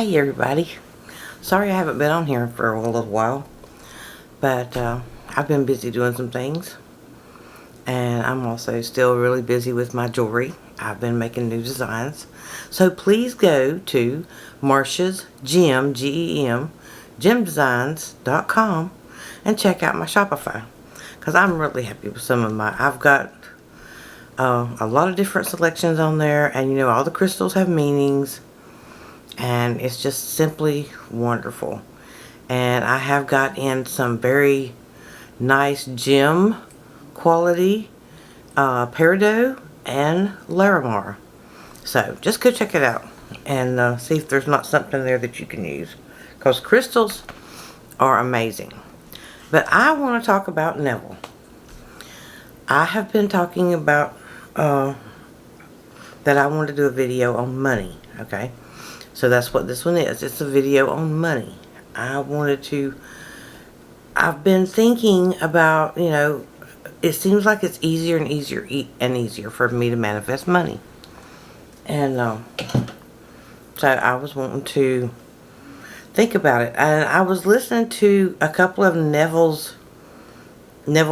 Hi everybody. Sorry I haven't been on here for a little while, but I've been busy doing some things, and I'm also still really busy with my jewelry. I've been making new designs, so please go to Marsha's Gem, G-E-M, gemdesigns.com and check out my Shopify, because I'm really happy with some of I've got a lot of different selections on there, and all the crystals have meanings. And it's just simply wonderful. And I have got in some very nice gem quality peridot and Larimar. So just go check it out and see if there's not something there that you can use, because crystals are amazing. But I want to talk about Neville. I have been talking about that I want to do a video on money. Okay, so that's what this one is. It's a video on money. I've been thinking about, it seems like it's easier and easier for me to manifest money. And so I was wanting to think about it. And I was listening to a couple of Neville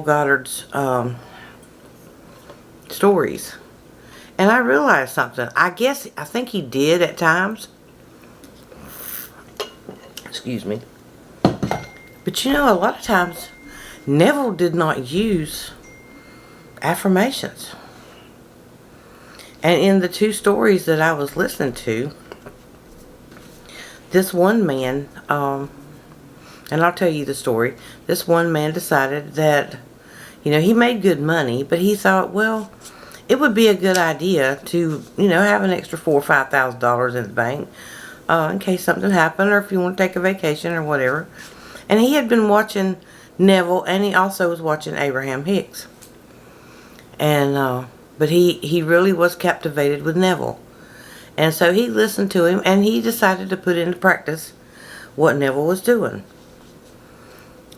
Goddard's stories. And I realized something. I think he did at times. Excuse me. But a lot of times Neville did not use affirmations. And in the two stories that I was listening to, this one man, and I'll tell you the story, this one man decided that, he made good money, but he thought, well, it would be a good idea to, have an extra $4,000 or $5,000 in the bank in case something happened, or if you want to take a vacation or whatever. And he had been watching Neville, and he also was watching Abraham Hicks. And but he really was captivated with Neville. And so he listened to him, and he decided to put into practice what Neville was doing.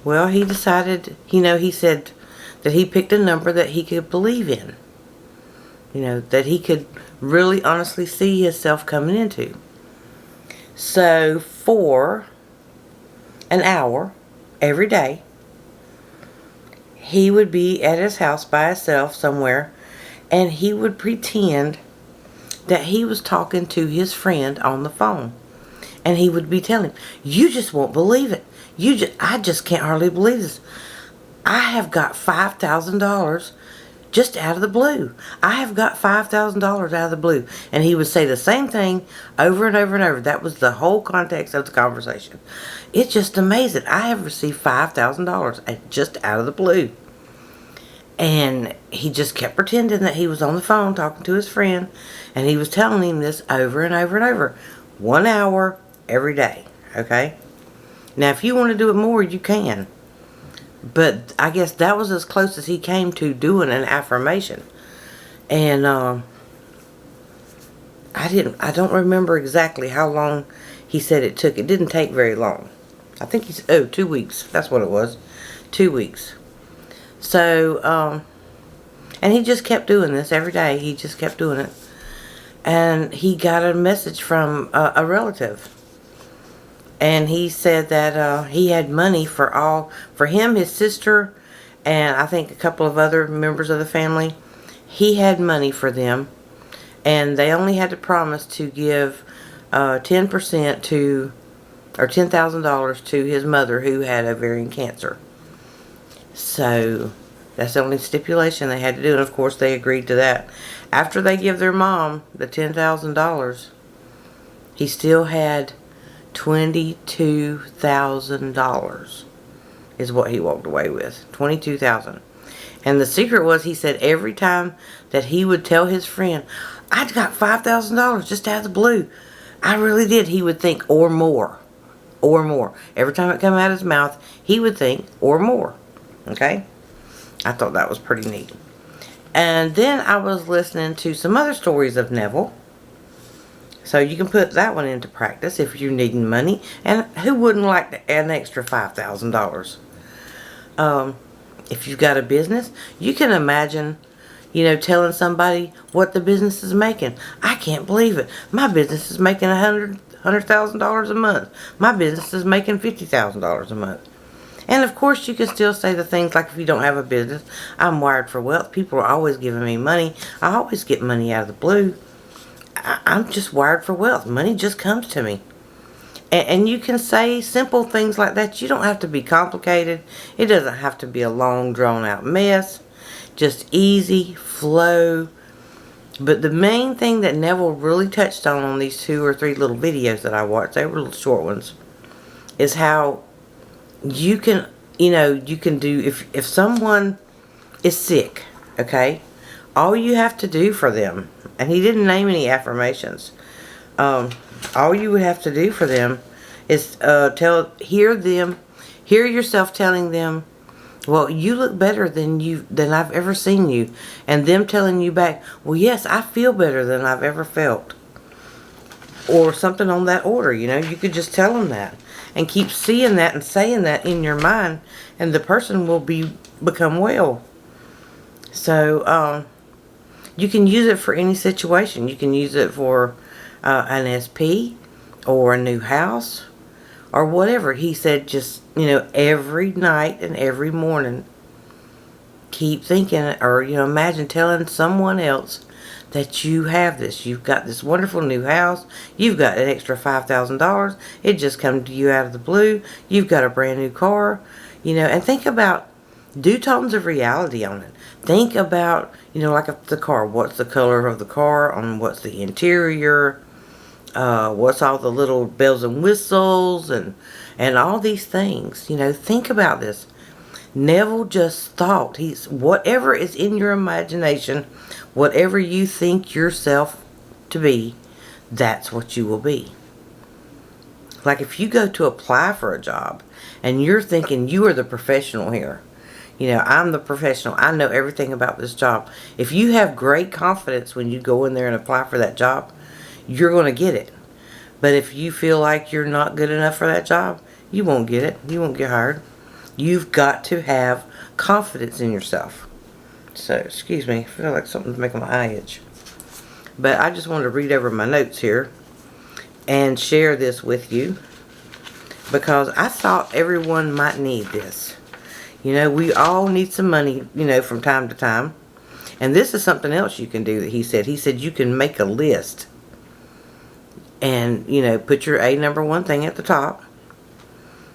Well, he decided, he said that he picked a number that he could believe in. That he could really honestly see himself coming into. So for an hour every day, he would be at his house by himself somewhere, and he would pretend that he was talking to his friend on the phone. And he would be telling him, you just won't believe it. I just can't hardly believe this. I have got $5,000 just out of the blue. I have got $5,000 out of the blue. And he would say the same thing over and over and over. That was the whole context of the conversation. It's just amazing. I have received $5,000 just out of the blue. And he just kept pretending that he was on the phone talking to his friend. And he was telling him this over and over and over. 1 hour every day. Okay? Now, if you want to do it more, you can. But I guess that was as close as he came to doing an affirmation. And I don't remember exactly how long he said it took. It didn't take very long. I think 2 weeks. That's what it was. 2 weeks. So, and he just kept doing this every day. He just kept doing it. And he got a message from a relative. And he said that he had money for him, his sister, and I think a couple of other members of the family. He had money for them, and they only had to promise to give 10% to, or $10,000 to his mother, who had ovarian cancer. So that's the only stipulation they had to do, and of course they agreed to that. After they give their mom the $10,000, he still had $22,000 is what he walked away with. $22,000. And the secret was, he said every time that he would tell his friend, I got $5,000 just out of the blue. I really did. He would think, or more. Or more. Every time it came out of his mouth, he would think, or more. Okay? I thought that was pretty neat. And then I was listening to some other stories of Neville. So you can put that one into practice if you're needing money. And who wouldn't like to add an extra $5,000? If you've got a business, you can imagine, telling somebody what the business is making. I can't believe it. My business is making $100,000 a month. My business is making $50,000 a month. And of course, you can still say the things like, if you don't have a business, I'm wired for wealth. People are always giving me money. I always get money out of the blue. I'm just wired for wealth. Money just comes to me. And you can say simple things like that. You don't have to be complicated. It doesn't have to be a long, drawn-out mess. Just easy flow. But the main thing that Neville really touched on these 2 or 3 little videos that I watched, they were little short ones, is how you can, you can do, if someone is sick, okay, all you have to do for them, and he didn't name any affirmations, all you would have to do for them is hear yourself telling them, well, you look better than I've ever seen you. And them telling you back, well, yes, I feel better than I've ever felt. Or something on that order, You could just tell them that. And keep seeing that and saying that in your mind. And the person will become well. So, you can use it for any situation. You can use it for an SP or a new house or whatever. He said just, every night and every morning, keep thinking, or, imagine telling someone else that you have this. You've got this wonderful new house. You've got an extra $5,000. It just come to you out of the blue. You've got a brand new car, and think about, do tones of reality on it. Think about, like the car. What's the color of the car? What's the interior? What's all the little bells and whistles and all these things. Think about this. Neville just thought, whatever is in your imagination, whatever you think yourself to be, that's what you will be. Like if you go to apply for a job and you're thinking you are the professional here. I'm the professional. I know everything about this job. If you have great confidence when you go in there and apply for that job, you're going to get it. But if you feel like you're not good enough for that job, you won't get it. You won't get hired. You've got to have confidence in yourself. So, excuse me. I feel like something's making my eye itch. But I just wanted to read over my notes here and share this with you, because I thought everyone might need this. We all need some money, from time to time. And this is something else you can do that he said. He said you can make a list. And, put your number 1 thing at the top.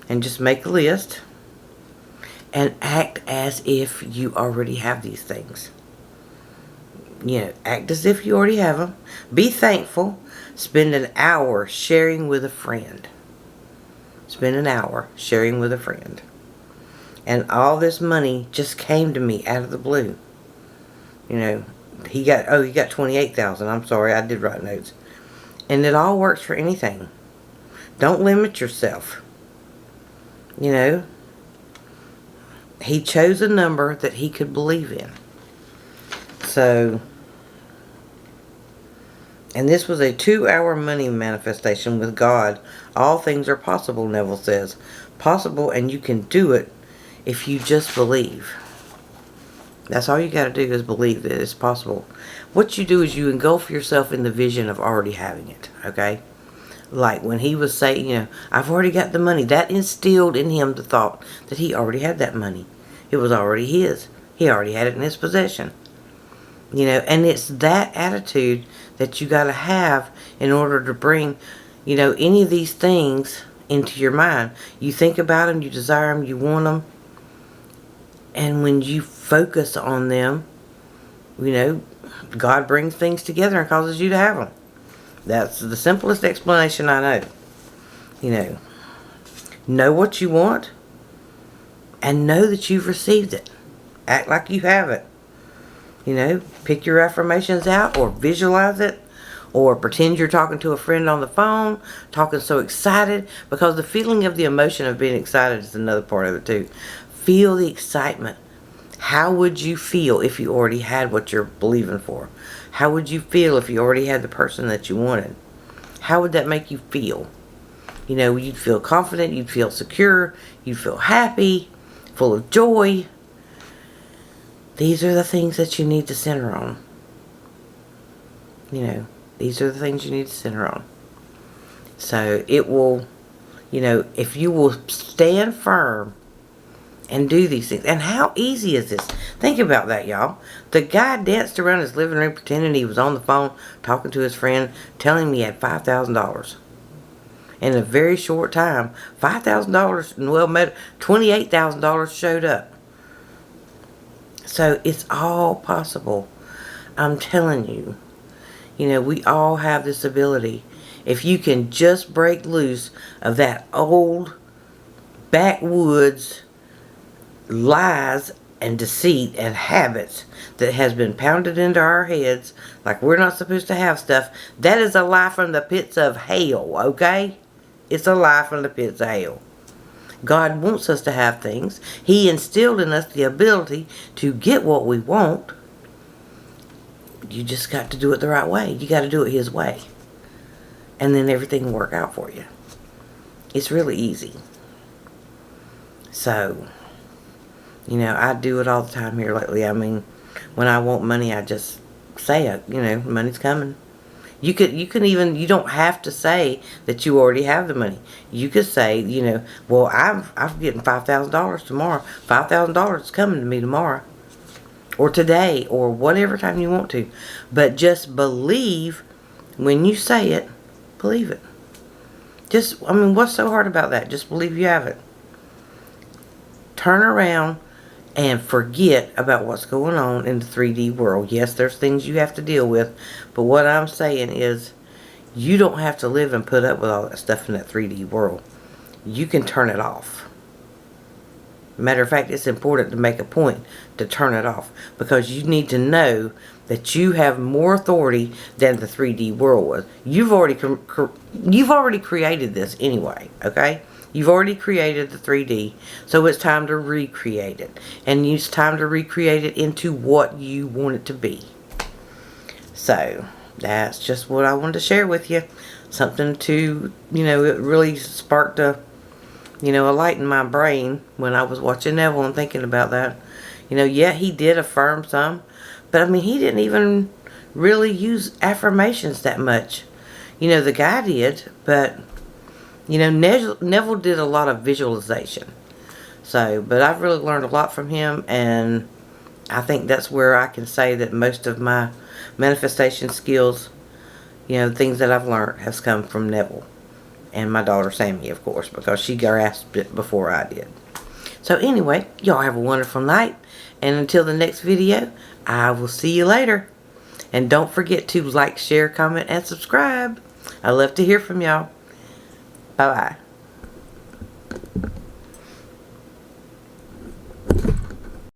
And just make a list. And act as if you already have these things. Act as if you already have them. Be thankful. Spend an hour sharing with a friend. Spend an hour sharing with a friend. And all this money just came to me out of the blue. He got $28,000. I'm sorry, I did write notes. And it all works for anything. Don't limit yourself. He chose a number that he could believe in. So, and this was a 2-hour money manifestation with God. All things are possible, Neville says. Possible, and you can do it if you just believe. That's all you got to do, is believe that it's possible. What you do is you engulf yourself in the vision of already having it, okay? Like when he was saying, I've already got the money. That instilled in him the thought that he already had that money. It was already his. He already had it in his possession. And it's that attitude that you got to have in order to bring, any of these things into your mind. You think about them, you desire them, you want them. And when you focus on them, God brings things together and causes you to have them. That's the simplest explanation I know. Know what you want and know that you've received it. Act like you have it. Pick your affirmations out or visualize it, or pretend you're talking to a friend on the phone, talking so excited, because the feeling of the emotion of being excited is another part of it too. Feel the excitement. How would you feel if you already had what you're believing for? How would you feel if you already had the person that you wanted? How would that make you feel? You'd feel confident, you'd feel secure, you'd feel happy, full of joy. These are the things that you need to center on. These are the things you need to center on. So it will, if you will stand firm and do these things. And how easy is this? Think about that, y'all. The guy danced around his living room pretending he was on the phone talking to his friend, telling him he had $5,000. In a very short time, $5,000, well, $28,000 showed up. So it's all possible. I'm telling you. We all have this ability. If you can just break loose of that old backwoods lies and deceit and habits that has been pounded into our heads, like we're not supposed to have stuff, that is a lie from the pits of hell, okay? It's a lie from the pits of hell. God wants us to have things. He instilled in us the ability to get what we want. You just got to do it the right way. You got to do it His way. And then everything will work out for you. It's really easy. So, I do it all the time here lately. I mean, when I want money, I just say it. Money's coming. You you don't have to say that you already have the money. You could say, well, I'm getting $5,000 tomorrow. $5,000 is coming to me tomorrow. Or today, or whatever time you want to. But just believe when you say it, believe it. What's so hard about that? Just believe you have it. Turn around and forget about what's going on in the 3D world. Yes, there's things you have to deal with, but what I'm saying is you don't have to live and put up with all that stuff in that 3D world. You can turn it off. Matter of fact, it's important to make a point to turn it off, because you need to know that you have more authority than the 3D world was. You've already created this anyway, okay? You've already created the 3D, so it's time to recreate it. And it's time to recreate it into what you want it to be. So, that's just what I wanted to share with you. Something to, it really sparked a light in my brain when I was watching Neville and thinking about that. Yeah, he did affirm some, but he didn't even really use affirmations that much. The guy did, but Neville did a lot of visualization. So, but I've really learned a lot from him, and I think that's where I can say that most of my manifestation skills, things that I've learned, has come from Neville. And my daughter Sammy, of course, because she grasped it before I did. So anyway, y'all have a wonderful night. And until the next video, I will see you later. And don't forget to like, share, comment, and subscribe. I love to hear from y'all. Bye-bye.